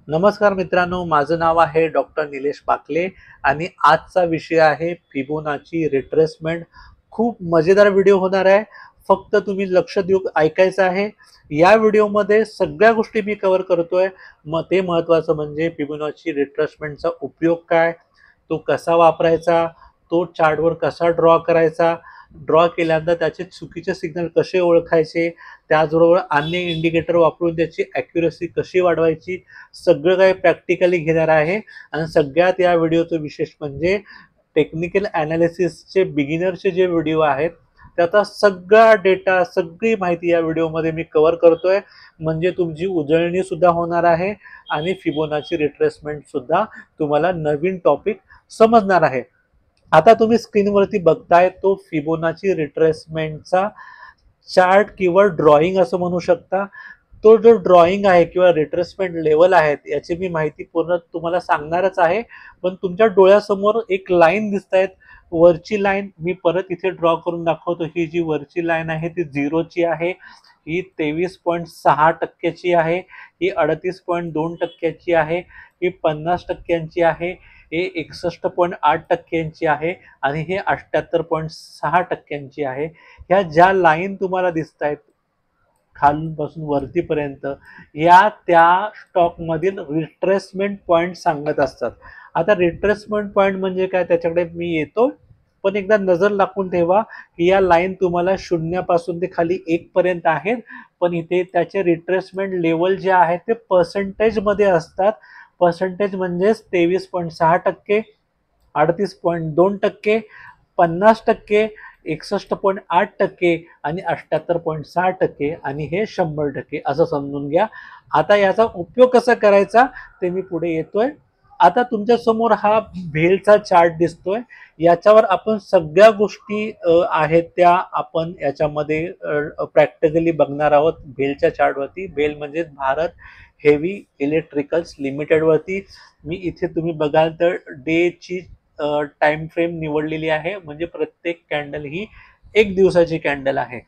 नमस्कार मित्रांनो, माझं नाव आहे डॉक्टर निलेश पाकले आणि आजचा विषय आहे फिबोनाची रिट्रेसमेंट. खूप मजेदार व्हिडिओ होणार आहे. फक्त तुम्ही लक्ष देऊन ऐकायचं आहे. या व्हिडिओमध्ये सगळ्या गोष्टी मी कव्हर करतोय. मग ते महत्त्वाचं म्हणजे फिबोनाची रिट्रेसमेंटचा उपयोग काय, तो कसा वापरायचा, तो चार्टवर कसा ड्रॉ करायचा, ड्रॉ केल्यानंतर त्याचे चुकीचे सिग्नल कसे ओळखायचे, त्याचबरोबर अन्य इंडिकेटर वापरून त्याची ॲक्युरसी कशी वाढवायची, सगळं काही प्रॅक्टिकली घेणार आहे. आणि सगळ्यात या व्हिडिओचं विशेष म्हणजे टेक्निकल ॲनालिसिसचे बिगिनरचे जे व्हिडिओ आहेत त्याचा सगळा डेटा, सगळी माहिती या व्हिडिओमध्ये मी कव्हर करतोय. म्हणजे तुमची उजळणी सुद्धा होणार आहे आणि फिबोनाची रिट्रेसमेंट सुद्धा तुम्हाला नवीन टॉपिक समजणार आहे. आता तुम्ही स्क्रीनवरती बघताय तो फिबोनाची रिट्रेसमेंटचा चार्ट किंवा ड्रॉइंग असं म्हणू शकता. तो जो ड्रॉइंग आहे किंवा रिट्रेसमेंट लेवल आहेत याची मी माहिती पूर्ण तुम्हाला सांगणारच आहे. पण तुमच्या डोळ्यासमोर एक लाईन दिसतायत, वरची लाईन मी परत इथे ड्रॉ करून दाखवतो. ही जी वरची लाईन आहे ती 0ची आहे, ही 23.6% आहे, ही 38.2% आहे, ही 50% आहे, हे 61.8% आहे आणि हे 78.6% आहे. ह्या ज्या लाईन तुम्हाला दिसत आहेत खालूनपासून वरतीपर्यंत, या त्या स्टॉकमधील रिट्रेसमेंट पॉईंट सांगत असतात. आता रिट्रेसमेंट पॉईंट म्हणजे काय त्याच्याकडे मी येतो, पण एकदा नजर लागून ठेवा की या लाईन तुम्हाला शून्यापासून ते खाली 1 पर्यंत आहेत. पण इथे त्याचे रिट्रेसमेंट लेवल जे आहेत ते पर्सेंटेजमध्ये असतात. पर्सेंटेज म्हणजेच 23.6%, 38.2%, 50%, 61.8% आणि 78.6% आणि हे 100% असं समजून घ्या. आता याचा उपयोग कसा करायचा ते मी पुढे येतोय. आता तुमच्या समोर हा भेलचा चार्ट दिसतोय. याच्यावर आपण सगळ्या गोष्टी आहेत त्या आपण याच्यामध्ये प्रॅक्टिकली बघणार आहोत. भेलच्या चार्टवरती, भेल म्हणजे भारत हेवी इलेक्ट्रिकल्स लिमिटेड वरती मी इथे तुम्ही बघाल तर डेची टाइम फ्रेम निवडलेली आहे. म्हणजे प्रत्येक कॅन्डल ही 1 दिवसाची कॅन्डल आहे.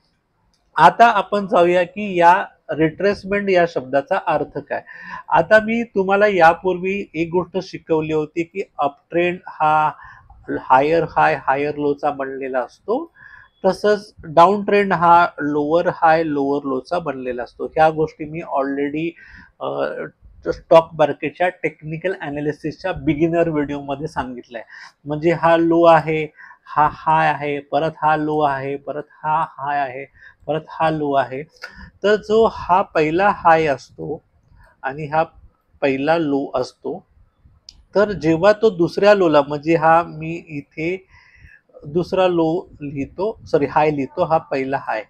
आता आपण जाऊया की या रिट्रेसमेंट या शब्दाचा अर्थ काय. आता मी तुम्हाला यापूर्वी एक गोष्ट शिकवली होती की अपट्रेंड हा हायर हाय हायर लोचा बनलेला असतो, तसंच डाऊन ट्रेंड हा लोअर हाय लोअर लोचा बनलेला असतो. ह्या गोष्टी मी ऑलरेडी स्टॉक मार्केटच्या टेक्निकल ॲनालिसिसच्या बिगिनर व्हिडिओमध्ये सांगितलंय. म्हणजे हा लो आहे, हा हाय आहे, परत हा लो आहे, परत हा हाय आहे, परत हा लो आहे. तर जो हा पहिला हाय असतो आणि हा पहिला लो असतो, तर जेव्हा तो दुसऱ्या लोला म्हणजे हा मी इथे दुसरा लो लिहितो, सॉरी हाय लिहितो, हा पहिला हाय.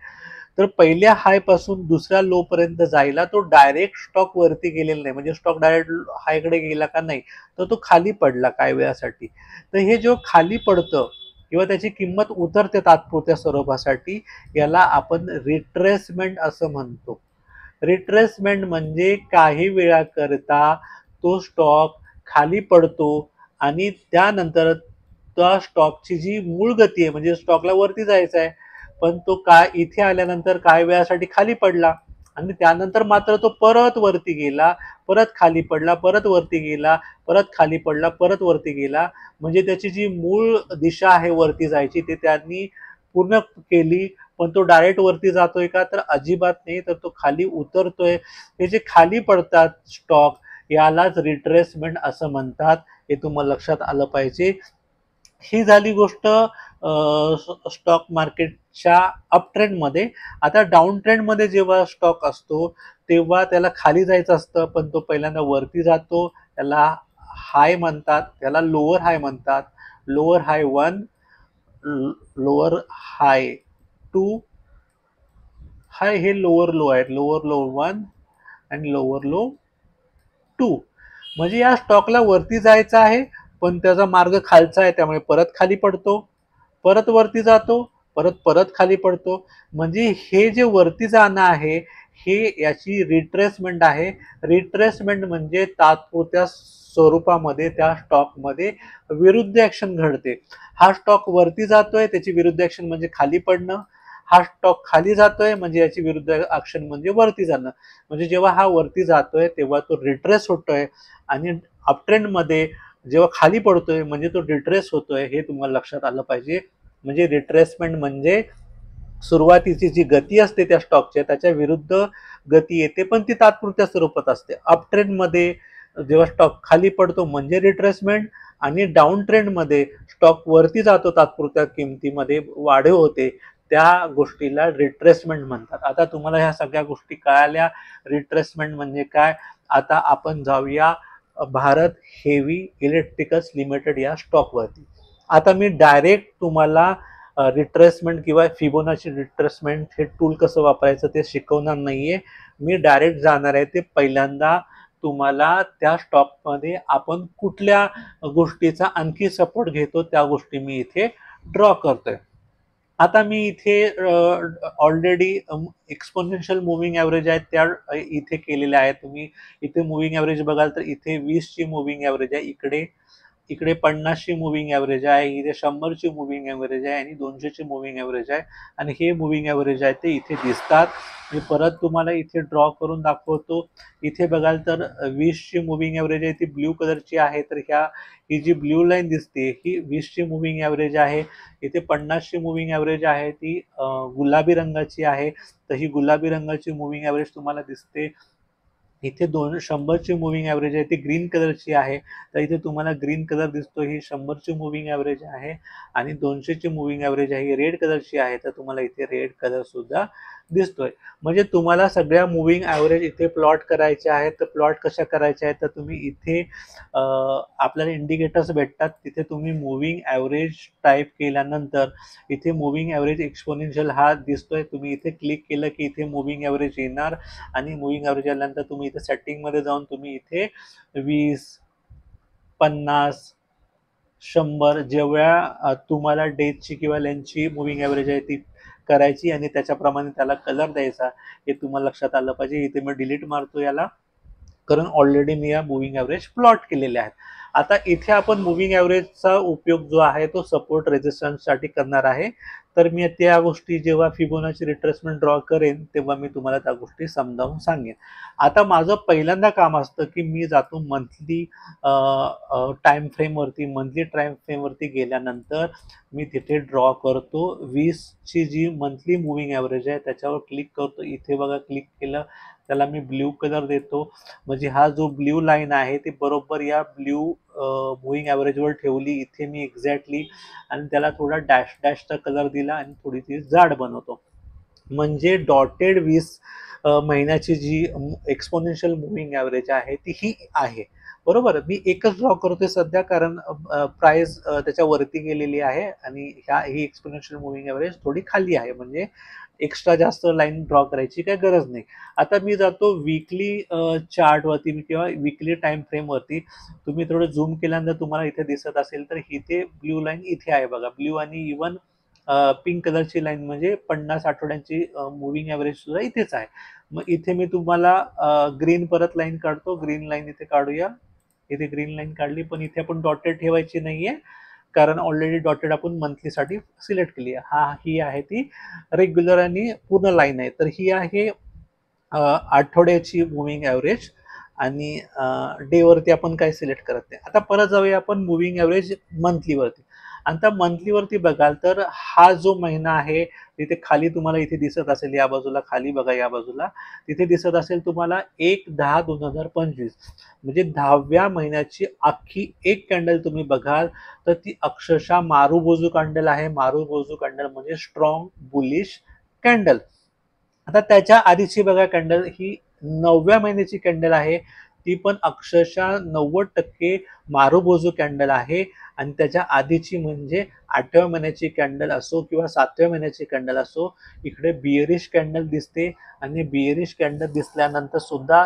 तर पहिल्या हाय पासून दुसऱ्या लो पर्यंत जायला तो डायरेक्ट स्टॉक वरती गेलेला नाही. म्हणजे स्टॉक डायरेक्ट हायकडे गेला का नाही, तर तो खाली पडला काही वेळासाठी. तर हे जो खाली पडतं किंवा त्याची किंमत उतरते तात्पुरत्या स्वरूपासाठी, याला आपण रिट्रेसमेंट असं म्हणतो. रिट्रेसमेंट म्हणजे काही वेळाकरता तो स्टॉक खाली पडतो आणि त्यानंतर त्या स्टॉकची जी मूळ गती आहे, म्हणजे स्टॉकला वरती जायचं आहे, पण तो काय इथे आल्यानंतर काही वेळासाठी खाली पडला आणि त्यानंतर मात्र तो परत वरती गेला, परत खाली पडला, परत वरती गेला, परत खाली पडला, परत वरती गेला. म्हणजे त्याची जी मूळ दिशा आहे वरती जायची ते त्यांनी पूर्ण केली. पण तो डायरेक्ट वरती जातोय का, तर अजिबात नाही. तर तो खाली उतरतोय. हे जे खाली पडतात स्टॉक, यालाच रिट्रेसमेंट असं म्हणतात. हे तुम्हाला लक्षात आलं पाहिजे. ही झाली गोष्ट स्टॉक मार्केटच्या अप ट्रेंडमध्ये. आता डाऊन ट्रेंडमध्ये जेव्हा स्टॉक असतो तेव्हा त्याला खाली जायचं असतं, पण तो पहिल्यांदा वरती जातो. त्याला हाय म्हणतात, त्याला लोअर हाय म्हणतात. लोअर हाय 1, लोअर हाय 2, हाय हे लोअर लो आहेत. लोअर लो 1 आणि लोअर लो 2. म्हणजे या स्टॉकला वरती जायचं आहे, पण त्याचा मार्ग खालचा आहे, त्यामुळे परत खाली पडतो, परत वरती जातो, परत परत खाली पडतो. म्हणजे हे जे वरती जाणं आहे हे याची रिट्रेसमेंट आहे. रिट्रेसमेंट म्हणजे तात्पुरत्या स्वरूपामध्ये त्या स्टॉकमध्ये विरुद्ध ॲक्शन घडते. हा स्टॉक वरती जातोय, त्याची विरुद्ध ॲक्शन म्हणजे खाली पडणं. हा स्टॉक खाली जातोय म्हणजे याची विरुद्ध ऍक्शन म्हणजे वरती जाणं. म्हणजे जेव्हा हा वरती जातोय तेव्हा तो रिट्रेस होतोय आणि अपट्रेंड मध्ये जेव्हा खाली पडतोय म्हणजे तो रिट्रेस होतोय, हे तुम्हाला लक्षात आलं पाहिजे. म्हणजे रिट्रेसमेंट म्हणजे सुरुवातीची जी गती असते त्या स्टॉकच्या त्याच्या विरुद्ध गती येते, पण ती तात्पुरत्या स्वरूपात असते. अप ट्रेंड मध्ये जेव्हा स्टॉक खाली पडतो म्हणजे रिट्रेसमेंट, आणि डाऊन ट्रेंड मध्ये स्टॉक वरती जातो, तात्पुरत्या किमतीमध्ये वाढ होते, त्या गोष्टीला रिट्रेसमेंट म्हणतात. आता तुम्हाला ह्या सगळ्या गोष्टी कळाल्या, रिट्रेसमेंट म्हणजे काय. आता आपण जाऊया भारत हेवी इलेक्ट्रिकल्स लिमिटेड या स्टॉकवरती. आता मी डायरेक्ट तुम्हाला रिट्रेसमेंट किंवा फिबोनाची रिट्रेसमेंट हे टूल कसं वापरायचं ते शिकवणार नाहीये. मी डायरेक्ट जाणार आहे ते पहिल्यांदा तुम्हाला त्या स्टॉकमध्ये आपण कुठल्या गोष्टीचा आणखी सपोर्ट घेतो त्या गोष्टी मी इथे ड्रॉ करतोय. आता मी इथे ऑलरेडी एक्सपोनेन्शियल मुव्हिंग ॲव्हरेज आहेत त्या इथे केलेल्या आहेत. तुम्ही इथे मुव्हिंग ॲव्हरेज बघाल तर इथे 20ची मुव्हिंग ॲव्हरेज आहे, इकडे 50ची मुव्हिंग ॲव्हरेज आहे, इथे 100ची मुव्हिंग ॲव्हरेज आहे आणि 200ची मुव्हिंग ॲव्हरेज आहे. आणि हे मुव्हिंग ॲव्हरेज आहे ते इथे दिसतात. मी परत तुम्हाला इथे ड्रॉ करून दाखवतो. इथे बघाल तर 20ची मुव्हिंग ॲव्हरेज आहे ती ब्ल्यू कलरची आहे, तर ही जी ब्ल्यू लाईन दिसते ही 20ची मुव्हिंग ॲव्हरेज आहे. इथे 50ची मुव्हिंग ॲव्हरेज आहे ती गुलाबी रंगाची आहे, तर ही गुलाबी रंगाची मुव्हिंग ॲव्हरेज तुम्हाला दिसते. इथे 100ची मुव्हिंग ॲव्हरेज आहे ती ग्रीन कलरची आहे, तर इथे तुम्हाला ग्रीन कलर दिसतो, ही 100ची मुव्हिंग ॲव्हरेज आहे. आणि 200ची मुव्हिंग ॲव्हरेज आहे ही रेड कलरची आहे, तर तुम्हाला इथे रेड कलर सुद्धा दिसतोय. म्हणजे तुम्हाला सगळ्या मुव्हिंग ॲव्हरेज इथे प्लॉट करायचे आहेत. तर प्लॉट कशा करायचे आहेत, तर तुम्ही इथे आपल्याला इंडिकेटर्स भेटतात, तिथे तुम्ही मुव्हिंग ॲव्हरेज टाईप केल्यानंतर इथे मुव्हिंग ॲव्हरेज एक्सपोनेन्शियल हा दिसतोय, तुम्ही इथे क्लिक केलं की इथे मुव्हिंग ॲव्हरेज येणार. आणि मुव्हिंग ॲव्हरेज आल्यानंतर तुम्ही इथे सेटिंगमध्ये जाऊन तुम्ही इथे 20, 50, 100 जेवढ्या तुम्हाला डेजची किंवा लेंथची मुव्हिंग ॲव्हरेज आहे ती करायची आणि त्याच्याप्रमाणे त्याला कलर द्यायचा, हे तुम्हाला लक्षात आलं पाहिजे. इथे मी डिलीट मारतो याला, कारण ऑलरेडी मी या मुव्हिंग ॲव्हरेज प्लॉट केलेले आहेत. आता इथे आपण मुव्हिंग ॲव्हरेजचा उपयोग जो आहे तो सपोर्ट रेजिस्टन्ससाठी करणार आहे. तर मी त्या गोष्टी जेव्हा फिबोनाची रिट्रेसमेंट ड्रॉ करेन तेव्हा मी तुम्हाला त्या गोष्टी समजावून सांगेन. आता माझं पहिल्यांदा काम असतं की मी जातो मंथली टाइम फ्रेमवरती. मंथली टाइम फ्रेमवरती गेल्यानंतर मी तिथे ड्रॉ करतो 20ची जी मंथली मुव्हिंग ॲव्हरेज आहे त्याच्यावर क्लिक करतो. इथे बघा क्लिक केलं, त्याला मी ब्ल्यू कलर देतो. म्हणजे हा जो ब्ल्यू लाईन आहे ती बरोबर या ब्ल्यू मुव्हिंग ॲव्हरेजवर ठेवली इथे मी एक्झॅक्टली, आणि त्याला थोडा डॅशचा कलर दिला आणि थोडी ती जाड बनवतो. म्हणजे डॉटेड 20 महिन्याची जी एक्सपोनेन्शियल मुव्हिंग ॲव्हरेज आहे ती ही आहे. बरोबर, मी एकच ड्रॉ करतोय सध्या, कारण प्राइस त्याच्या वरती गेलेली आहे आणि ही एक्सपोनेन्शियल मुव्हिंग ॲव्हरेज थोडी खाली आहे, म्हणजे एक्स्ट्रा जास्त लाईन ड्रॉ करायची काही गरज नाही. आता मी जातो वीकली चार्टवरती किंवा वीकली टाइम फ्रेमवरती. तुम्ही थोडं झूम केल्यानंतर तुम्हाला इथे दिसत असेल तर इथे ब्ल्यू लाईन इथे आहे बघा, ब्ल्यू आणि इवन पिंक कलरची लाईन म्हणजे 50 आठवड्यांची मुव्हिंग ॲव्हरेज सुद्धा इथेच आहे. मग इथे मी तुम्हाला ग्रीन परत लाईन काढतो, ग्रीन लाईन इथे काढूया. इथे ग्रीन लाईन काढली, पण इथे आपण डॉटेड ठेवायची नाहीये, कारण ऑलरेडी डॉटेड आपण मंथलीसाठी सिलेक्ट केली आहे. ही आहे ती रेग्युलर आणि पूर्ण लाईन आहे. तर ही आहे आठवड्याची मुव्हिंग ॲव्हरेज, आणि डेवरती आपण काय सिलेक्ट करत नाही. आता परत जाऊया आपण मुव्हिंग ॲव्हरेज मंथलीवरती. आता मंथलीवरती बघाल तर हा जो महिना आहे तिथे खाली तुम्हाला इथे दिसत असेल, या बाजूला खाली बघा, या बाजूला तिथे दिसत असेल तुम्हाला 1/10/2025, म्हणजे 10व्या महिन्याची अख्खी एक कॅन्डल तुम्ही बघाल तर ती अक्षरशः मारुबोजू कॅन्डल आहे. मारुबोजू कॅन्डल म्हणजे स्ट्रॉंग बुलिश कॅन्डल. आता त्याच्या आधीची बघा कॅन्डल ही 9व्या महिन्याची कॅन्डल आहे, ती पण अक्षरशः 90% मारुबोजू कॅन्डल आहे. आणि त्याच्या आधीची म्हणजे 8व्या महिन्याची कॅन्डल असो किंवा 7व्या महिन्याची कॅन्डल असो, इकडे बियरिश कॅन्डल दिसते. आणि बियरिश कॅन्डल दिसल्यानंतर सुद्धा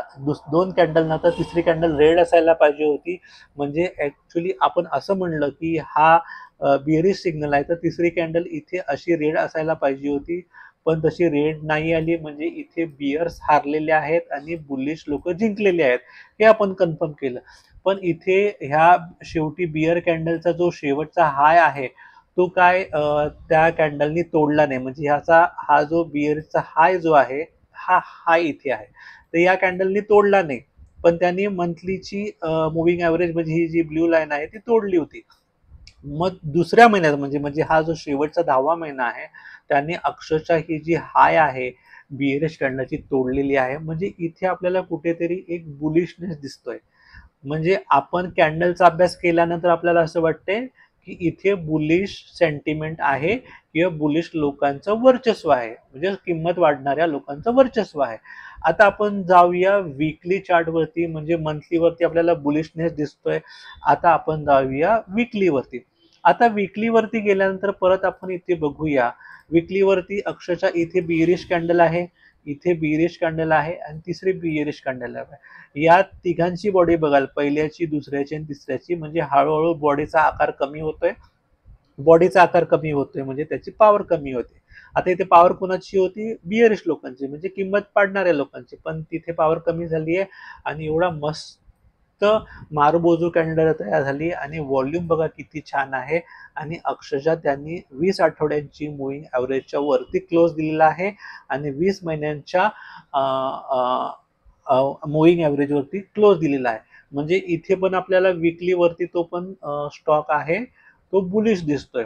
2 कॅन्डल नंतर तिसरी कॅन्डल रेड असायला पाहिजे होती. म्हणजे ॲक्च्युली आपण असं म्हणलं की हा बियरिश सिग्नल आहे, तर तिसरी कॅन्डल इथे अशी रेड असायला पाहिजे होती, पण तशी रेड नाही आली. म्हणजे इथे बियर्स हारलेले आहेत आणि बुलिश लोक जिंकलेले आहेत, हे आपण कन्फर्म केलं. पण इथे ह्या शेवटी बियर कॅन्डलचा जो शेवटचा हाय आहे तो काय त्या कॅन्डलनी तोडला नाही, म्हणजे ह्याचा हा जो बिअरचा हाय जो आहे हा हाय इथे आहे, तर या कॅन्डलनी तोडला नाही, पण त्यांनी मंथलीची मुव्हिंग ॲव्हरेज म्हणजे ही जी ब्ल्यू लाईन आहे ती तोडली होती. मग दुसऱ्या महिन्यात म्हणजे म्हणजे हा जो शेवटचा 10वा महिना आहे, त्यांनी अक्षरशः ही जी हाय आहे बिअरिश कॅन्डलची तोडलेली आहे. म्हणजे इथे आपल्याला कुठेतरी एक बुलिशनेस दिसतोय. म्हणजे आपण कॅन्डलचा अभ्यास केल्यानंतर आपल्याला असं वाटतंय की इथे बुलिश सेंटिमेंट आहे किंवा बुलिश लोकांचं वर्चस्व आहे, म्हणजे किंमत वाढणाऱ्या लोकांचं वर्चस्व आहे. आता आपण जाऊया वीकली चार्टवरती, म्हणजे मंथलीवरती आपल्याला बुलिशनेस दिसतोय. आता आपण जाऊया वीकलीवरती. आता वीकलीवरती गेल्यानंतर परत आपण इथे बघूया, वीकलीवरती अक्षरशः इथे बिअरिश कॅन्डल आहे, इथे बिअरिश कॅन्डल आहे आणि तिसरी बिअरिश कॅन्डल आहे. या तिघांची बॉडी बघाल, पहिल्याची, दुसऱ्याची आणि तिसऱ्याची, म्हणजे हळूहळू बॉडीचा आकार कमी होतोय. बॉडीचा आकार कमी होतोय म्हणजे त्याची पॉवर कमी होते. आता इथे पॉवर कोणाची होती? बिअरिश लोकांची, म्हणजे किंमत पाडणाऱ्या लोकांची, पण तिथे पॉवर कमी झाली आहे आणि एवढा मस्त मारुबोजू कॅन्डल तयार झाली आणि व्हॉल्यूम बघा किती छान आहे. आणि अक्षरशः त्यांनी 20 आठवड्यांची मुव्हिंग ॲव्हरेजच्या वरती क्लोज दिलेला आहे आणि 20 महिन्यांच्या मुव्हिंग ॲव्हरेजवरती क्लोज दिलेला आहे. म्हणजे इथे पण आपल्याला वीकलीवरती तो पण स्टॉक आहे, तो बुलिश दिसतोय.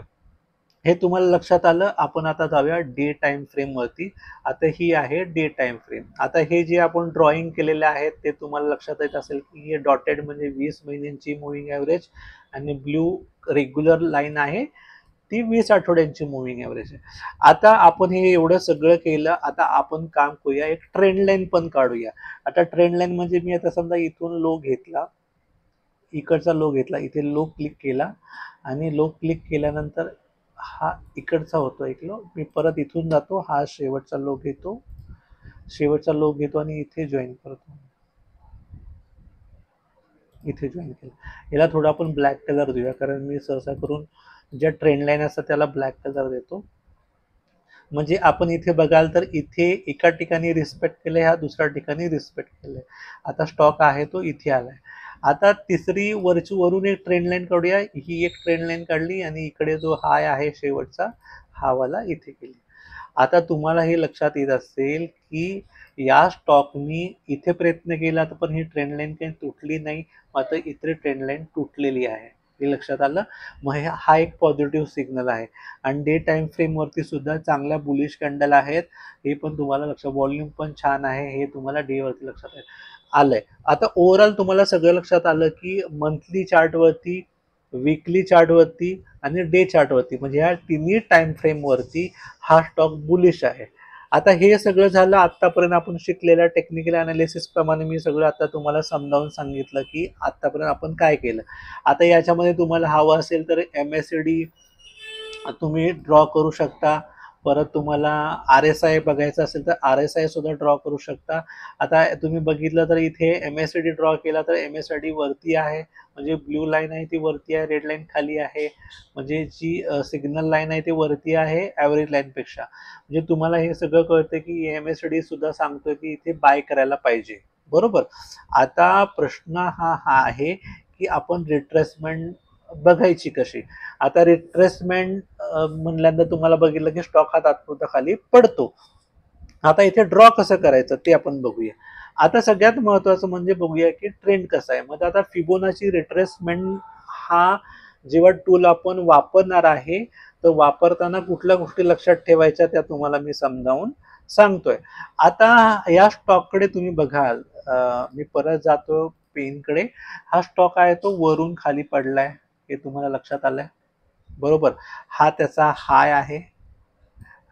हे तुम्हाला लक्षात आलं. आपण आता जाऊया डे टाइम फ्रेम वरती. आता ही आहे डे टाइम फ्रेम. आता हे जे आपण ड्रॉइंग केलेले आहेत ते तुम्हाला लक्षात येत असेल की हे डॉटेड म्हणजे 20 महिन्यांची मुव्हिंग ॲव्हरेज आणि ब्ल्यू रेग्युलर लाईन आहे ती 20 आठवड्यांची मुव्हिंग ॲव्हरेज आहे. आता आपण हे एवढं सगळं केलं. आता आपण काम करूया, एक ट्रेंड लाईन पण काढूया. आता ट्रेंड लाईन म्हणजे मी आता समजा इथून लो घेतला, इकडचा लो घेतला, इथे लो क्लिक केला आणि लो क्लिक केल्यानंतर हा इकडचा होतो एक लो, मी परत इथून जातो, हा शेवटचा लो घेतो, शेवटचा लो घेतो आणि इथे जॉईन करतो, इथे जॉईन केलं. याला थोडा आपण ब्लॅक कलर देऊया, कारण मी सहसा करून ज्या ट्रेंड लाईन असतात त्याला ब्लॅक कलर देतो. म्हणजे आपण इथे बघाल तर इथे एका ठिकाणी रिस्पेक्ट केलं, ह्या दुसऱ्या ठिकाणी रिस्पेक्ट केलंय. आता स्टॉक आहे तो इथे आलाय. आता तिसरी वरून एक ट्रेंड लाईन काढूया. ही एक ट्रेंड लाईन काढली आणि इकडे जो हाय आहे शेवटचा, हा वाला इथे केली. आता तुम्हाला हे लक्षात येत असेल की या स्टॉकनी इथे प्रयत्न केला तर पण ही ट्रेंड लाईन काही तुटली नाही, मात्र इथे ट्रेंड लाईन तुटलेली आहे. हे लक्षात आलं. मग हा एक पॉझिटिव्ह सिग्नल आहे. आणि डे टाइम फ्रेम वरती सुद्धा चांगल्या बुलिश कॅन्डल आहेत. हे पण तुम्हाला लक्षात, व्हॉल्यूम पण छान आहे, हे तुम्हाला डे वरती लक्षात आलंय. आता ओव्हरऑल तुम्हाला सगळं लक्षात आलं की मंथली चार्टवरती, वीकली चार्टवरती आणि डे चार्टवरती, म्हणजे ह्या तिन्ही टाइम फ्रेमवरती हा स्टॉक बुलिश आहे. आता हे सगळं झालं. आतापर्यंत आपण शिकलेल्या टेक्निकल अनालिसिस प्रमाणे मी सगळं आता तुम्हाला समजावून सांगितलं की आतापर्यंत आपण काय केलं. आता याच्यामध्ये तुम्हाला हवं असेल तर MACD तुम्ही ड्रॉ करू शकता. परत तुम्हाला RSI बघायचं असेल तर RSI सुद्धा ड्रॉ करू शकता. आता तुम्ही बघितलं तर इथे MACD ड्रॉ केला तर MACD वरती आहे, म्हणजे ब्ल्यू लाईन आहे ती वरती आहे, रेड लाईन खाली आहे, म्हणजे जी सिग्नल लाईन आहे ती वरती आहे ॲव्हरेज लाईनपेक्षा. म्हणजे तुम्हाला हे सगळं कळतं की MACD सुद्धा सांगतोय की इथे बाय करायला पाहिजे, बरोबर. आता प्रश्न हा आहे की आपण रिट्रेसमेंट बघायची कशी. आता रिट्रेसमेंट म्हणल्यानंतर तुम्हाला बघितलं की स्टॉक हा तात्पुरता खाली पडतो. आता इथे ड्रॉ कसं करायचं ते आपण बघूया. आता सगळ्यात महत्वाचं म्हणजे बघूया की ट्रेंड कसा आहे. मग आता फिबोनाची रिट्रेसमेंट हा जेव्हा टूल आपण वापरणार आहे, तर वापरताना कुठल्या गोष्टी लक्षात ठेवायच्या त्या तुम्हाला मी समजावून सांगतोय. आता या स्टॉककडे तुम्ही बघाल, मी परत जातो पेनकडे. हा स्टॉक आहे तो वरून खाली पडलाय, हे तुम्हाला लक्षात आलंय, बरोबर. हा त्याचा हाय आहे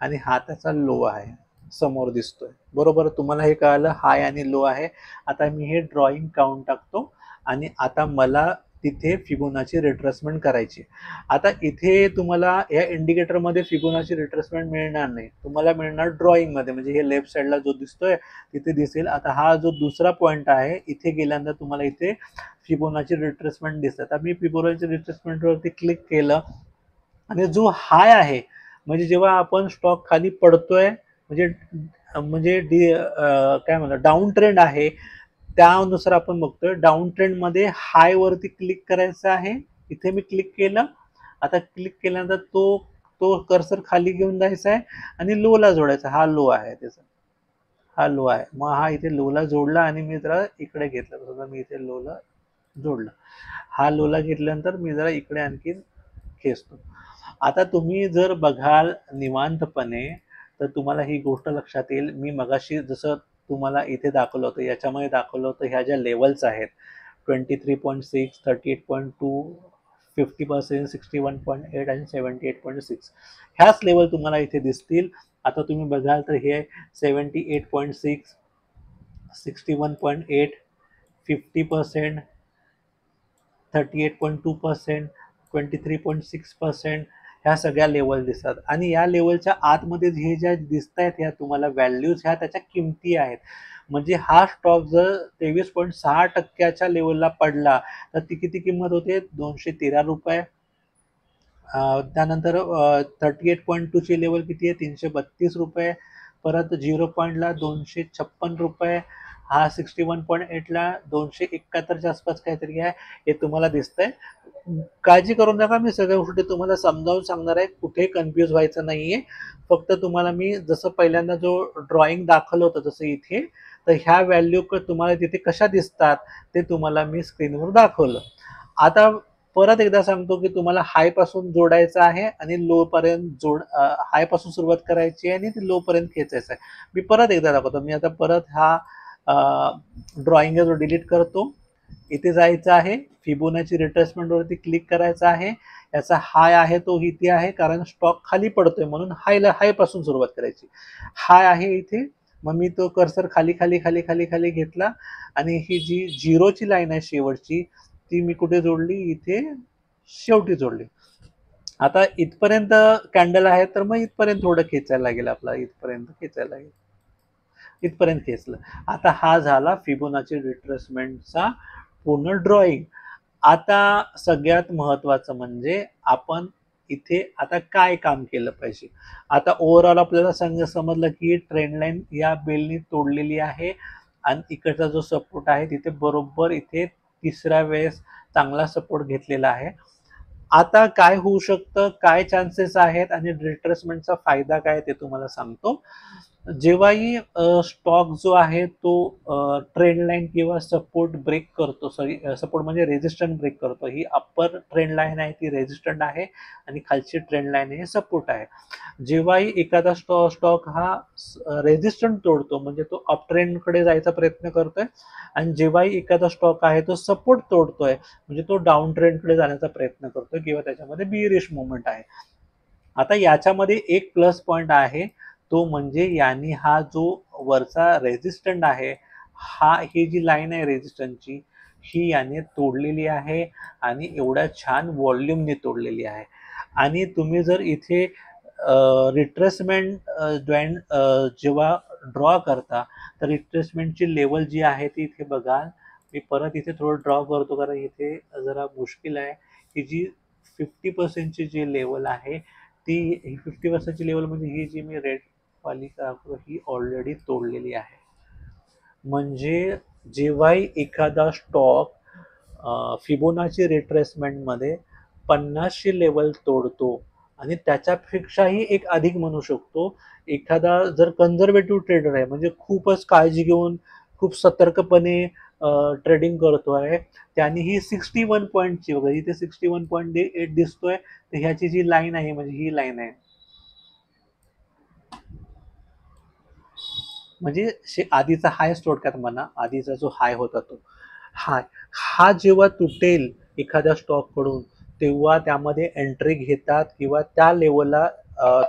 आणि हा त्याचा लो आहे, समोर दिसतोय, बरोबर. तुम्हाला हे कळालं हाय आणि लो आहे. आता मी हे ड्रॉइंग काउंट टाकतो आणि आता मला तिथे फिबोनाची रिट्रेसमेंट करायची. आता इथे तुम्हाला या इंडिकेटरमध्ये फिबोनाची रिट्रेसमेंट मिळणार नाही, तुम्हाला मिळणार ड्रॉइंगमध्ये, म्हणजे हे लेफ्ट साईडला जो दिसतोय तिथे दिसेल. आता हा जो दुसरा पॉईंट आहे, इथे गेल्यानंतर तुम्हाला इथे फिबोनाची रिट्रेसमेंट दिसते. आता मी फिबोनाची रिट्रेसमेंटवरती क्लिक केलं आणि जो हाय आहे, म्हणजे जेव्हा आपण स्टॉक खाली पडतोय, म्हणजे म्हणजे काय म्हणतात डाऊन ट्रेंड आहे, त्यानुसार आपण बघतोय डाऊन ट्रेंड मध्ये हाय वरती क्लिक करायचं आहे. इथे मी क्लिक केलं. आता क्लिक केल्यानंतर तो तो कर्सर खाली घेऊन जायचा आहे आणि लोला जोडायचा. हा लो आहे त्याचा, हा लो आहे. मग हा इथे लोला जोडला आणि मी जरा इकडे घेतलं, समजा मी इथे लोला जोडला. हा लोला घेतल्यानंतर मी जरा इकडे आणखीन खेचतो. आता तुम्ही जर बघाल निवांतपणे तर तुम्हाला ही गोष्ट लक्षात येईल. मी मगाशी जसं तुम्हाला इथे दाखवलं होतं, याच्यामध्ये दाखवलं होतं, ह्या ज्या लेवल्स आहेत 23.6, 38.2, 50%, 61.8 आणि 78.6, ह्याच लेवल तुम्हाला इथे दिसतील. आता तुम्ही बघाल तर हे 78.6, 61.8, 50%, 38.2%, 23.6%, ह्या सगळ्या लेवल दिसतात. आणि या लेवलच्या आतमध्ये हे ज्या दिसत आहेत ह्या तुम्हाला व्हॅल्यूज, ह्या त्याच्या किमती आहेत. म्हणजे हा स्टॉक जर 23.6% लेवलला पडला तर ती किती किंमत होते, 213 रुपये. त्यानंतर 38.2ची लेवल किती आहे, 332 रुपये. परत 0 256 रुपये. हा 61.8ला 271च्या आसपास काहीतरी आहे, हे तुम्हाला दिसतंय. काळजी करू नका, मी सगळ्या गोष्टी तुम्हाला समजावून सांगणार आहे, कुठे कन्फ्यूज व्हायचं नाहीये. फक्त तुम्हाला मी जसं पहिल्यांदा जो ड्रॉइंग दाखवलं होतं जसं इथे, तर ह्या व्हॅल्यू तुम्हाला तिथे कशा दिसतात ते तुम्हाला मी स्क्रीनवर दाखवलं. आता परत एकदा सांगतो की तुम्हाला हाय पासून जोडायचं आहे आणि लो पर्यंत हाय पासून सुरुवात करायची आहे आणि ते लो पर्यंत खेचायचं आहे. मी परत एकदा दाखवतो. मी आता परत हा ड्रॉइंग जो डिलीट करतो. इथे जायचं आहे, फिबोनाची रिट्रेसमेंट वरती क्लिक करायचं आहे. याचा हाय आहे तो इथे आहे, कारण स्टॉक खाली पडतोय म्हणून हाय पासून सुरुवात करायची. हाय आहे इथे, मग मी तो कर्सर खाली खाली खाली खाली खाली घेतला आणि ही जी झिरोची लाईन आहे शेवटची, ती मी कुठे जोडली, इथे शेवटी जोडली. आता इथपर्यंत कॅन्डल आहे तर मग इथपर्यंत थोडं खेचायला लागेल, आपला इथपर्यंत खेचायला लागेल, इथपर्यंत खेचलं. आता हा झाला फिबोनाची रिट्रेसमेंटचा पूर्ण ड्रॉइंग. आता सगळ्यात महत्वाचं म्हणजे आपण इथे आता काय काम केलं पाहिजे. आता ओव्हरऑल आपल्याला समजलं की ट्रेंड लाईन या बेलनी तोडलेली आहे आणि इकडचा जो सपोर्ट आहे तिथे बरोबर इथे तिसऱ्या वेळेस चांगला सपोर्ट घेतलेला आहे. आता काय होऊ शकतं, काय चान्सेस आहेत आणि रिट्रेसमेंटचा फायदा काय ते तुम्हाला सांगतो. जेव्हाही स्टॉक जो आहे तो ट्रेंड लाईन किंवा सपोर्ट ब्रेक करतो, सपोर्ट म्हणजे रेजिस्टंट ब्रेक करतो, ही अप्पर ट्रेंड लाईन आहे ती रेजिस्टंट आहे आणि खालची ट्रेंड लाईन हे सपोर्ट आहे. जेव्हाही एखादा स्टॉक हा रेजिस्टंट तोडतो म्हणजे तो अप ट्रेंडकडे जायचा प्रयत्न करतोय आणि जेव्हाही एखादा स्टॉक आहे तो सपोर्ट तोडतोय म्हणजे तो डाऊन ट्रेंडकडे जाण्याचा प्रयत्न करतोय किंवा त्याच्यामध्ये बिअरिश मुवमेंट आहे. आता याच्यामध्ये एक प्लस पॉइंट आहे, तो म्हणजे यांनी हा जो वरचा रेजिस्टंट आहे, ही जी लाईन आहे रेजिस्टंटची, ही याने तोडलेली आहे आणि एवढ्या छान व्हॉल्यूमने तोडलेली आहे. आणि तुम्ही जर इथे रिट्रेसमेंट जेव्हा ड्रॉ करता तर रिट्रेसमेंटची लेवल जी आहे ती इथे बघा. मी परत इथे थोडं ड्रॉ करतो कारण इथे जरा मुश्किल आहे. ही जी 50%ची जी लेवल आहे ती 50%ची लेवल म्हणजे ही जी मी रेड वाली दाखवतो ही ऑलरेडी तोडलेली आहे. म्हणजे जेव्हाही एखादा स्टॉक फिबोनाची रिट्रेसमेंटमध्ये 50ची लेवल तोडतो आणि त्याच्यापेक्षाही एक अधिक म्हणू शकतो, एखादा जर कन्झर्वेटिव्ह ट्रेडर आहे म्हणजे खूपच काळजी घेऊन खूप सतर्कपणे ट्रेडिंग करतोय, त्याने ही 61 पॉईंटची बघा इथे 61.8 दिसतोय, तर ह्याची जी लाईन आहे म्हणजे ही लाईन आहे, म्हणजे आधीचा हाय थोडक्यात म्हणा, आधीचा जो हाय होता तो हाय, हा जेव्हा तुटेल एखाद्या स्टॉक कडून तेव्हा त्यामध्ये एंट्री घेतात किंवा त्या लेवलला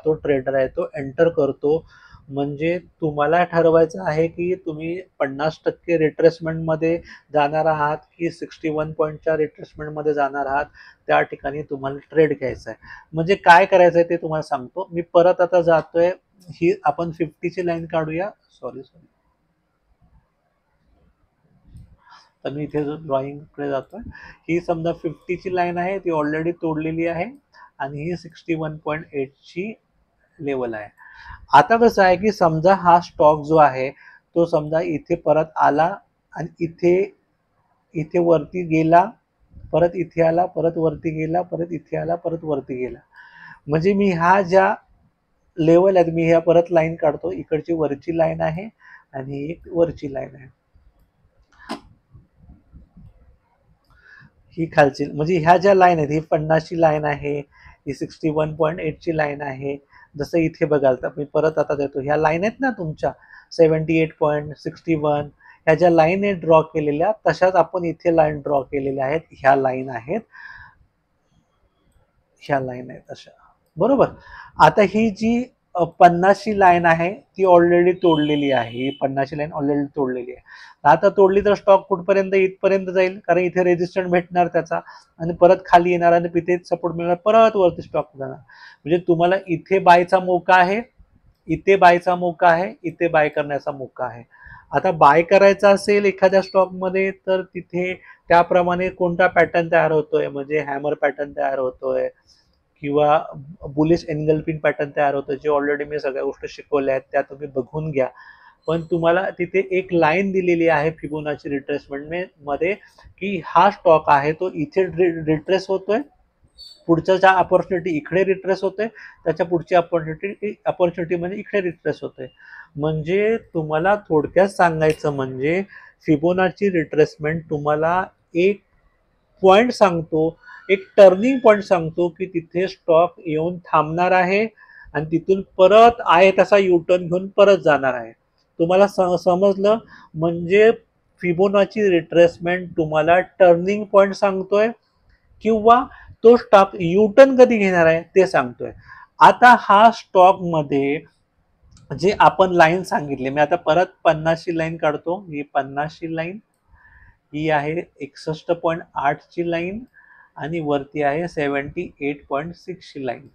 तो ट्रेडर आहे तो एंटर करतो. म्हणजे तुम्हाला ठरवायचं आहे की तुम्ही 50% रिट्रेसमेंटमध्ये जाणार आहात की 61 पॉईंटच्या रिट्रेसमेंटमध्ये जाणार आहात, त्या ठिकाणी तुम्हाला ट्रेड घ्यायचा आहे. म्हणजे काय करायचं आहे ते तुम्हाला सांगतो. मी परत आता जातोय, ही आपण 50ची लाईन काढूया. सॉरी, तर मी इथे ड्रॉइंगकडे जातोय. ही समजा 50ची लाईन आहे, ती ऑलरेडी तोडलेली आहे आणि ही 61.8ची लेवल आहे. आता कसं आहे की समजा हा स्टॉक जो आहे तो समजा इथे परत आला आणि इथे इथे वरती गेला परत इथे आला, परत वरती गेला, परत इथे आला, परत वरती गेला. म्हणजे मी ह्या ज्या लेवल आहेत मी ह्या परत लाईन काढतो. इकडची वरची लाईन आहे आणि एक वरची लाईन आहे. ही खालची म्हणजे ह्या ज्या लाईन आहेत ही 50ची लाईन आहे, ही 61.8ची लाईन आहे. जसं इथे बघाल तर मी परत आता देतो. ह्या लाईन आहेत ना तुमच्या 78.61 ह्या ज्या लाईन आहेत ड्रॉ केलेल्या तशाच आपण इथे लाईन ड्रॉ केलेल्या आहेत. ह्या लाईन आहेत, ह्या लाईन आहेत अशा, बरोबर. आता ही जी 50ची लाईन आहे ती ऑलरेडी तोडलेली आहे. ही 50ची लाईन ऑलरेडी तोडलेली आहे. आता तोडली तर स्टॉक कुठपर्यंत इथपर्यंत जाईल, कारण इथे रेजिस्टन्स भेटणार त्याचा आणि परत खाली येणार आणि तिथे सपोर्ट मिळणार, परत वरती स्टॉक जाणार. म्हणजे तुम्हाला इथे बायचा मोका आहे, इथे बायचा मोका आहे, इथे बाय करण्याचा मोका आहे. आता बाय करायचा असेल एखाद्या स्टॉकमध्ये तर तिथे त्याप्रमाणे कोणता पॅटर्न तयार होतोय, म्हणजे हॅमर पॅटर्न तयार होतोय किंवा बुलिश एनगल्फिंग पॅटर्न तयार होतो, जे ऑलरेडी मी सगळ्या गोष्टी शिकवल्या आहेत त्या तुम्ही बघून घ्या. पण तुम्हाला तिथे एक लाईन दिलेली आहे फिबोनाची रिट्रेसमेंट मध्ये की हा स्टॉक आहे तो इथे रिट्रेस होतोय, पुढच्या अपॉर्च्युनिटी इकडे रिट्रेस होते, त्याच्या पुढची अपॉर्च्युनिटी म्हणजे इकडे रिट्रेस होते. म्हणजे तुम्हाला थोडक्यात सांगायचं म्हणजे फिबोनाची रिट्रेसमेंट तुम्हाला एक पॉइंट सांगतो, एक टर्निंग पॉइंट सांगतो की तिथे स्टॉक येऊन थांबणार आहे आणि तिथून परत आहे तसा युटर्न घेऊन परत जाणार आहे. तुम्हाला समजलं. म्हणजे फिबोनाची रिट्रेसमेंट तुम्हाला टर्निंग पॉइंट सांगतोय किंवा तो स्टॉक युटर्न कधी घेणार आहे ते सांगतोय. आता हा स्टॉक मध्ये जे आपण लाईन सांगितले, मी आता परत 50ची लाईन काढतो. ही 50ची लाईन, ही आहे 61.8ची लाईन आणि वरती आहे 78.6ची लाईन.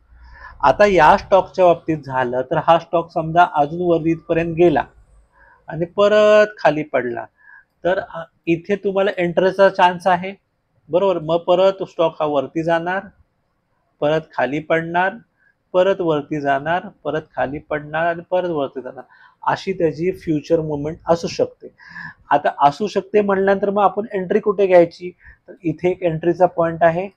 आता या स्टॉकच्या बाबतीत झालं तर हा स्टॉक समजा अजून वरती इथपर्यंत गेला आणि परत खाली पडला तर इथे तुम्हाला एंट्रीचा चान्स आहे, बरोबर. मग परत स्टॉक हा वरती जाणार, परत खाली पडणार, परत वरती जाणार, परत खाली पडणार आणि परत वरती जाणार. अशी त्याची फ्युचर मुवमेंट असू शकते. आता असू शकते म्हणल्यानंतर मग आपण एंट्री कुठे घ्यायची, तर इथे एक एंट्रीचा पॉइंट आहे,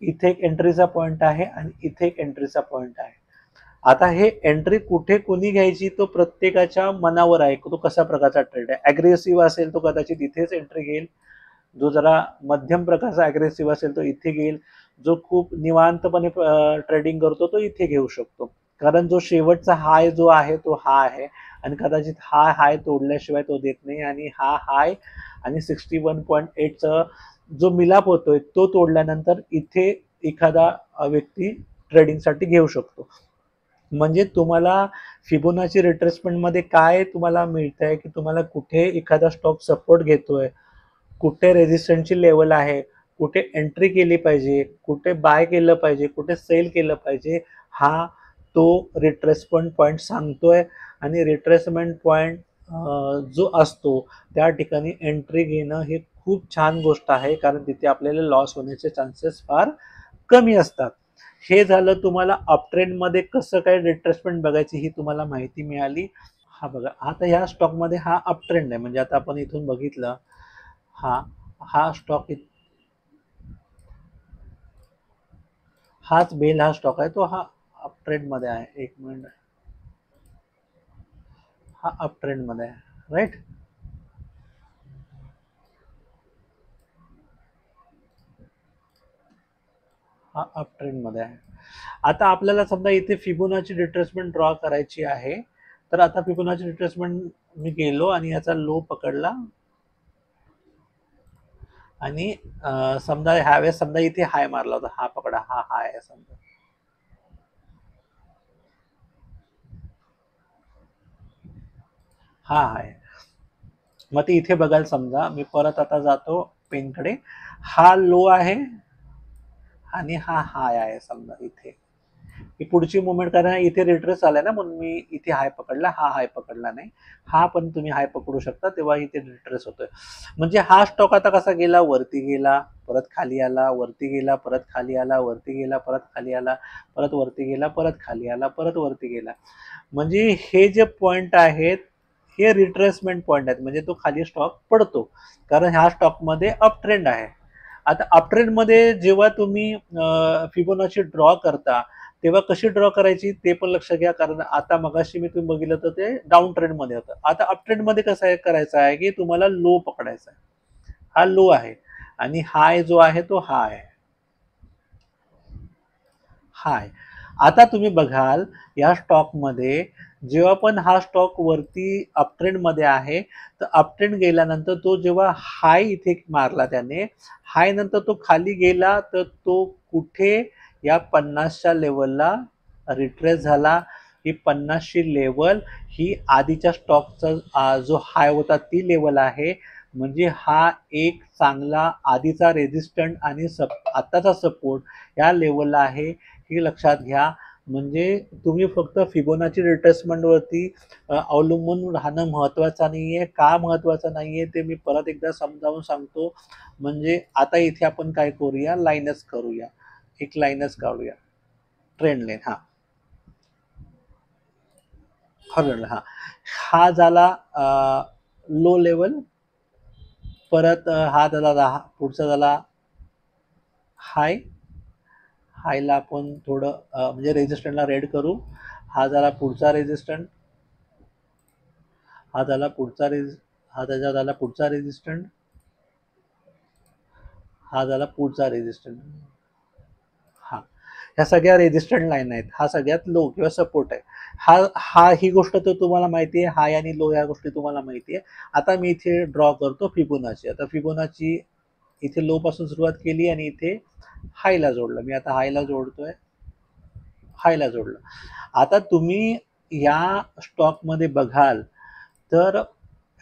इथे एक एंट्रीचा पॉइंट आहे आणि इथे एक एंट्रीचा पॉइंट आहे. आता हे एंट्री कुठे कोणी घ्यायची तो प्रत्येकाच्या मनावर आहे, तो कशा प्रकारचा ट्रेड आहे. ॲग्रेसिव्ह असेल तो कदाचित इथेच एंट्री घेईल, जो जरा मध्यम प्रकारचा ॲग्रेसिव्ह असेल तो इथे घेईल, जो खूप निवांतपणे ट्रेडिंग करतो तो इथे घेऊ शकतो. कारण जो शेवटचा हाय जो आहे तो हा आहे आणि कदाचित हा हाय तोडल्याशिवाय तो देत नाही आणि हा हाय आणि 61.8चा जो मिलाप होतोय तो तोडल्यानंतर इथे एखादा व्यक्ती ट्रेडिंगसाठी घेऊ शकतो. म्हणजे तुम्हाला फिबोनाची रिट्रेसमेंट मध्ये काय तुम्हाला मिळतंय की तुम्हाला कुठे एखादा स्टॉक सपोर्ट घेतोय, कुठे रेजिस्टन्सची लेवल आहे, कुठे एंट्री केली पाहिजे, कुठे बाय केलं पाहिजे, कुठे सेल केलं पाहिजे, हा तो रिट्रेसमेंट पॉईंट सांगतोय. आणि रिट्रेसमेंट पॉईंट जो असतो त्या ठिकाणी एंट्री घेणं हे खूप छान गोष्ट आहे, कारण तिथे आपल्याला लॉस होण्याचे चान्सेस फार कमी असतात. हे झालं तुम्हाला अपट्रेंडमध्ये कसं काय रिट्रेसमेंट बघायची ही तुम्हाला माहिती मिळाली. हा बघा, आता ह्या स्टॉकमध्ये हा अपट्रेंड आहे. म्हणजे आता आपण इथून बघितलं, हा हा स्टॉक, हाच बेल हा स्टॉक आहे तो हा अपट्रेंड मध्ये आहे. एक मिनिट, हा अपट्रेंड मध्ये आहे, राईट. हा अपट्रेंड मध्ये आहे. आता आपल्याला समजा इथे फिबोनाची रिट्रेसमेंट ड्रॉ करायची आहे, तर आता फिबोनाची रिट्रेसमेंट मी गेलो आणि याचा लो पकडला आणि समजा ह्यावेळेस समजा इथे हाय मारला होता, हा पकडा, हा हाय आहे समजा, हा हाय. मग ते इथे बघायला समजा मी परत आता जातो पेनकडे, हा लो आहे आणि हा हाय आहे समजा इथे. ही पुढची मुवमेंट कारण इथे रिट्रेस आलाय ना, म्हणून मी इथे हाय पकडला, हा हाय पकडला नाही. हा पण तुम्ही हाय पकडू शकता, तेव्हा इथे रिट्रेस होतोय. म्हणजे हा स्टॉक आता कसा गेला, वरती गेला, परत खाली आला, वरती गेला, परत खाली आला, वरती गेला, परत खाली आला, परत वरती गेला, परत खाली आला, परत वरती गेला. म्हणजे हे जे पॉइंट आहेत हे रिट्रेसमेंट पॉइंट आहेत. म्हणजे तो खाली स्टॉक पडतो कारण ह्या स्टॉकमध्ये अप ट्रेंड आहे. आता अपट्रेंड मध्ये जेव्हा तुम्ही फिबोनाची ड्रॉ करता तेव्हा कशी ड्रॉ करायची ते पण लक्ष घ्या, कारण आता मगाशी मी तुम्ही बघितलं तर ते डाऊन ट्रेंड मध्ये होतं. आता अप ट्रेंड मध्ये कसं आहे करायचं आहे की तुम्हाला लो पकडायचा आहे. हा लो आहे आणि हाय जो आहे तो हाय हाय. आता तुम्ही बघाल या स्टॉकमध्ये जेव्हा पण हा स्टॉक वरती अपट्रेंड मध्ये आहे, तर अपट्रेंड गेल्यानंतर तो जेव्हा हाय इथे मारला त्याने, हाय नंतर तो खाली गेला तर तो कुठे या 50च्या लेवलला रिट्रेस झाला. ही 50ची लेवल ही आधीच्या स्टॉकचा जो हाय होता ती लेवल आहे. म्हणजे हा एक चांगला आधीचा रेजिस्टंट आणि आताचा सपोर्ट या लेवलला आहे, हे लक्षात घ्या. म्हणजे तुम्ही फक्त फिबोनाची रिट्रेसमेंटवरती अवलंबून राहणं महत्त्वाचं नाही आहे. का महत्त्वाचं नाही आहे ते मी परत एकदा समजावून सांगतो. म्हणजे आता इथे आपण काय करूया, लाईनच करूया, एक लाईनच काढूया, ट्रेंड लाईन. हां, ठरवलं. हां, हा झाला लो लेवल. परत हा झाला पुढचा झाला हाय. हायला आपण थोडं म्हणजे रेजिस्टंटला रेड करू. हा झाला पुढचा रेजिस्टंट. हा झाला पुढचा हा त्याचा झाला पुढचा रेजिस्टंट. हा झाला पुढचा रेजिस्टंट. हा, ह्या सगळ्या रेजिस्टंट लाईन आहेत. हा सगळ्यात लो किंवा सपोर्ट आहे. हा हा ही गोष्ट तर तुम्हाला माहिती आहे. हाय आणि लो या गोष्टी तुम्हाला माहिती आहे. आता मी इथे ड्रॉ करतो फिबोनाची. आता फिबोनाची इथे लो पासून सुरुवात केली आणि इथे हायला जोडलं. मी आता हायला जोडतोय, हायला जोडलं. आता तुम्ही या स्टॉकमध्ये बघाल तर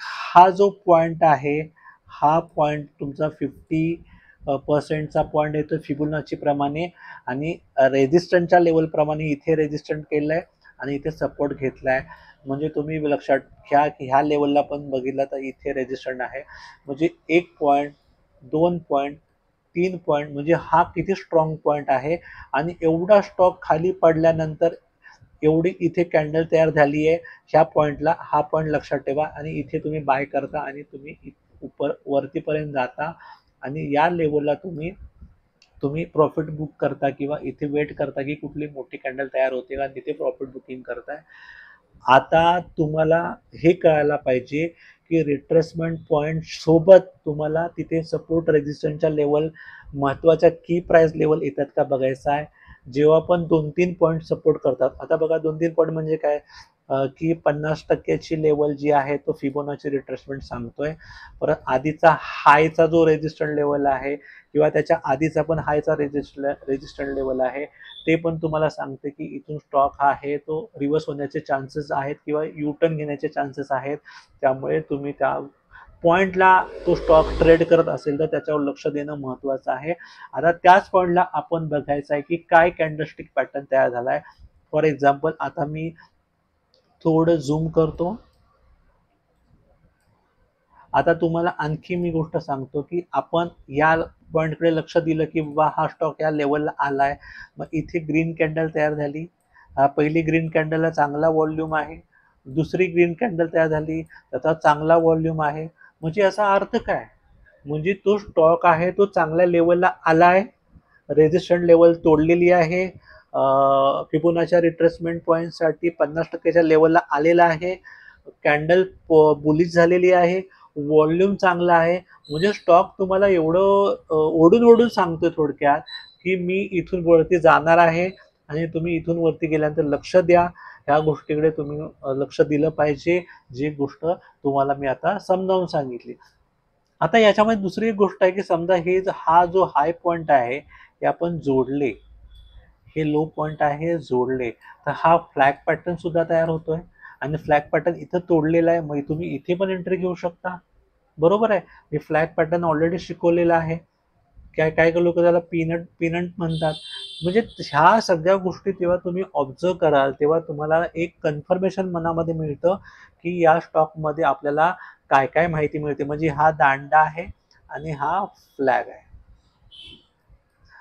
हा जो पॉइंट आहे, हा पॉइंट तुमचा 50% पॉइंट येतो फिबोनाची प्रमाणे आणि रेजिस्टंटच्या लेवल प्रमाणे इथे रेजिस्टंट केलंय आणि इथे सपोर्ट घेतलाय. म्हणजे तुम्ही लक्षात घ्या की ह्या लेवलला पण बघितलं तर इथे रेजिस्टंट आहे. म्हणजे 1 पॉइंट, 2 पॉइंट, 3 पॉइंट, म्हणजे हा किती स्ट्रॉंग पॉइंट आहे. आणि एवढा स्टॉक खाली पडल्यानंतर एवढी इथे कॅन्डल तयार झाली आहे ह्या पॉइंटला. हा पॉइंट लक्षात ठेवा आणि इथे तुम्ही बाय करता आणि तुम्ही वरतीपर्यंत जाता आणि या लेवलला तुम्ही तुम्ही प्रॉफिट बुक करता किंवा इथे वेट करता की कुठली मोठी कॅन्डल तयार होते का, तिथे प्रॉफिट बुकिंग करताय. आता तुम्हाला हे कळायला पाहिजे की रिट्रेसमेंट पॉईंट सोबत तुम्हाला तिथे सपोर्ट रेजिस्टन्सच्या लेवल, महत्त्वाच्या की प्राइस लेवल येतात का बघायचं आहे. जेव्हा पण 2-3 पॉईंट सपोर्ट करतात, आता बघा 2-3 पॉईंट म्हणजे काय, की 50%ची लेवल जी आहे तो फिबोनाची रिट्रेसमेंट सांगतोय. परत आधीचा हायचा जो रेजिस्टंट लेवल आहे किंवा त्याच्या आधीचा पण हायचा रेजिस्टंट लेवल आहे, ते पण तुम्हाला सांगते की इथून स्टॉक हा आहे तो रिव्हर्स होण्याचे चान्सेस आहेत किंवा यू टर्न घेण्याचे चान्सेस आहेत. त्यामुळे तुम्ही त्या पॉईंटला तो स्टॉक ट्रेड करत असेल तर त्याच्यावर लक्ष देणं महत्त्वाचं आहे. आता त्याच पॉईंटला आपण बघायचं आहे की काय कॅन्डलस्टिक पॅटर्न तयार झाला आहे. फॉर एक्झाम्पल आता मी थोडं झूम करतो. आता तुम्हाला आणखी मी गोष्ट सांगतो की आपण या पॉईंटकडे लक्ष दिलं की बाबा हा स्टॉक या लेवलला आलाय. मग इथे ग्रीन कॅन्डल तयार झाली. पहिली ग्रीन कॅन्डलला चांगला व्हॉल्यूम आहे. दुसरी ग्रीन कॅन्डल तयार झाली, त्याचा चांगला व्हॉल्यूम आहे. म्हणजे याचा अर्थ काय, म्हणजे तो स्टॉक आहे तो चांगल्या लेवलला आलाय, रेजिस्टंट लेवल तोडलेली आहे, फिबोनाच्या रिट्रेसमेंट पॉईंटसाठी 50%च्या लेवलला आलेला आहे, कॅन्डल बुलिश झालेली आहे, व्हॉल्यूम चांगला आहे. म्हणजे स्टॉक तुम्हाला एवढं ओढून ओढून सांगतोय थोडक्यात की मी इथून वरती जाणार आहे आणि तुम्ही इथून वरती गेल्यानंतर लक्ष द्या. ह्या गोष्टीकडे तुम्ही लक्ष दिलं पाहिजे, जी गोष्ट तुम्हाला मी आता समजावून सांगितली. आता याच्यामध्ये दुसरी एक गोष्ट आहे की समजा हा जो हाय पॉईंट आहे हे आपण जोडले, हे लो पॉईंट आहे जोडले, तर हा फ्लॅग पॅटर्न सुद्धा तयार होतोय आणि फ्लॅग पॅटर्न इथं तोडलेला आहे. मग तुम्ही इथे पण एंट्री घेऊ शकता. बरोबर आहे. मी फ्लॅग पॅटर्न ऑलरेडी शिकवलेला आहे. काय काय लोक त्याला पिनंट म्हणतात. म्हणजे ह्या सगळ्या गोष्टी जेव्हा तुम्ही ऑब्झर्व कराल तेव्हा तुम्हाला एक कन्फर्मेशन मनामध्ये मिळतं की या स्टॉकमध्ये आपल्याला काय काय माहिती मिळते. म्हणजे हा दांडा आहे आणि हा फ्लॅग आहे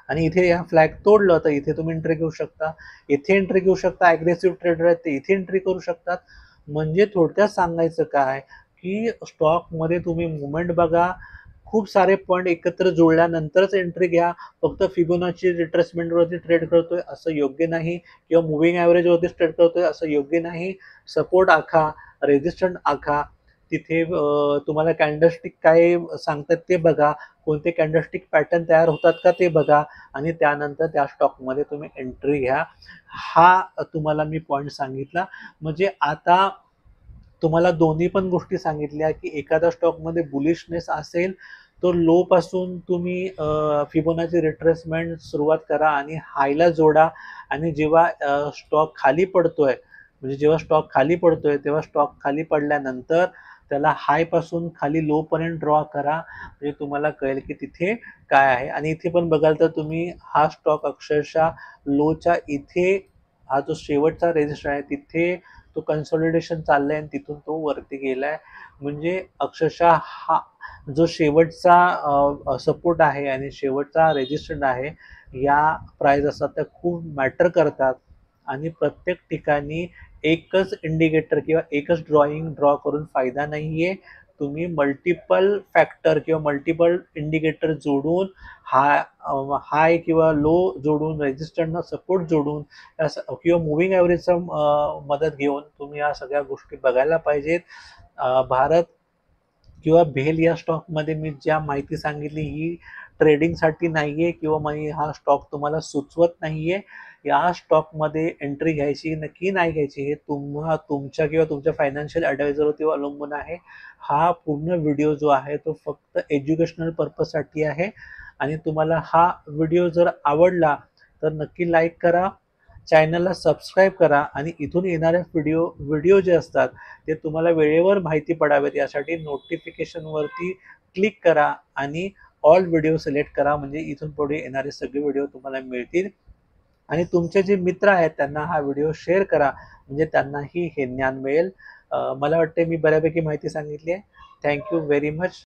आणि इथे या फ्लॅग तोडलं तर इथे तुम्ही एंट्री घेऊ शकता, इथे एंट्री घेऊ शकता. ॲग्रेसिव्ह ट्रेडर आहेत ते इथे एंट्री करू शकतात. म्हणजे थोडक्यात सांगायचं काय की स्टॉकमध्ये तुम्ही मुवमेंट बघा, खूप सारे पॉईंट एकत्र जुळल्यानंतरच एंट्री घ्या. फक्त फिबोनाची रिट्रेसमेंटवरती ट्रेड करतोय असं योग्य नाही, किंवा मुव्हिंग ॲव्हरेजवरतीच ट्रेड करतोय असं योग्य नाही. सपोर्ट आखा, रेझिस्टंट आखा, तिथे तुम्हाला कॅन्डलस्टिक काय सांगतात ते बघा, कोणते कॅन्डलस्टिक पॅटर्न तयार होतात का ते बघा, आणि त्यानंतर त्या स्टॉकमध्ये तुम्ही एंट्री घ्या. हा तुम्हाला मी पॉईंट सांगितला. म्हणजे आता तुम्हाला दोन्ही पण गोष्टी सांगितल्या, की एखाद्या स्टॉकमध्ये बुलिशनेस असेल तर लो पासून तुम्ही फिबोनाची रिट्रेसमेंट सुरुवात करा आणि हायला जोडा, आणि जेव्हा स्टॉक खाली पडतोय, म्हणजे जेव्हा स्टॉक खाली पडतोय तेव्हा स्टॉक खाली पडल्यानंतर त्याला हाय पासून खाली लो पर्यंत ड्रॉ करा, म्हणजे तुम्हाला कळेल की तिथे काय आहे. आणि इथे पण बघाल तर तुम्ही हा स्टॉक अक्षरशः लोच्या इथे, हा जो शेवटचा रेजिस्टर आहे तिथे तो कन्सॉलिडेशन चाललाय आणि तिथून तो वरती गेलाय. म्हणजे अक्षरशः हा जो शेवटचा सपोर्ट आहे आणि शेवटचा रेजिस्टंट आहे, या प्राइस असतात त्या खूप मॅटर करतात. आणि प्रत्येक ठिकाणी एकच इंडिकेटर किंवा एकच ड्रॉ करून फायदा नाहीये. तुम्ही मल्टिपल फॅक्टर किंवा मल्टिपल इंडिकेटर जोडून, हाय किंवा लो जोडून, रेजिस्टंटना सपोर्ट जोडून, किंवा मुव्हिंग ॲव्हरेजचा मदत घेऊन तुम्ही या सगळ्या गोष्टी बघायला पाहिजेत. भारत किंवा भेल या स्टॉकमध्ये मी ज्या माहिती सांगितली ही ट्रेडिंगसाठी नाहीये, किंवा मी हा स्टॉक तुम्हाला सुचवत नाहीये. या स्टॉकमध्ये एंट्री घ्यायची नक्की नाही घ्यायची हे तुमच्या किंवा तुमच्या फायनान्शियल ॲडवायझरवरती अवलंबून आहे. हा पूर्ण व्हिडिओ जो आहे तो फक्त एज्युकेशनल पर्पजसाठी आहे. आणि तुम्हाला हा व्हिडिओ जर आवडला तर नक्की लाईक करा, चॅनलला सबस्क्राईब करा, आणि इथून येणारे व्हिडिओ जे असतात ते तुम्हाला वेळेवर माहिती पडावेत यासाठी नोटिफिकेशनवरती क्लिक करा आणि ऑल व्हिडिओ सिलेक्ट करा, म्हणजे इथून पुढे येणारे सगळे व्हिडिओ तुम्हाला मिळतील. आणि तुमचे जे मित्र आहेत त्यांना हा व्हिडिओ शेअर करा, म्हणजे त्यांनाही हे ज्ञान मिळेल. मला वाटते मी बऱ्यापैकी माहिती सांगितली आहे. Thank you very much.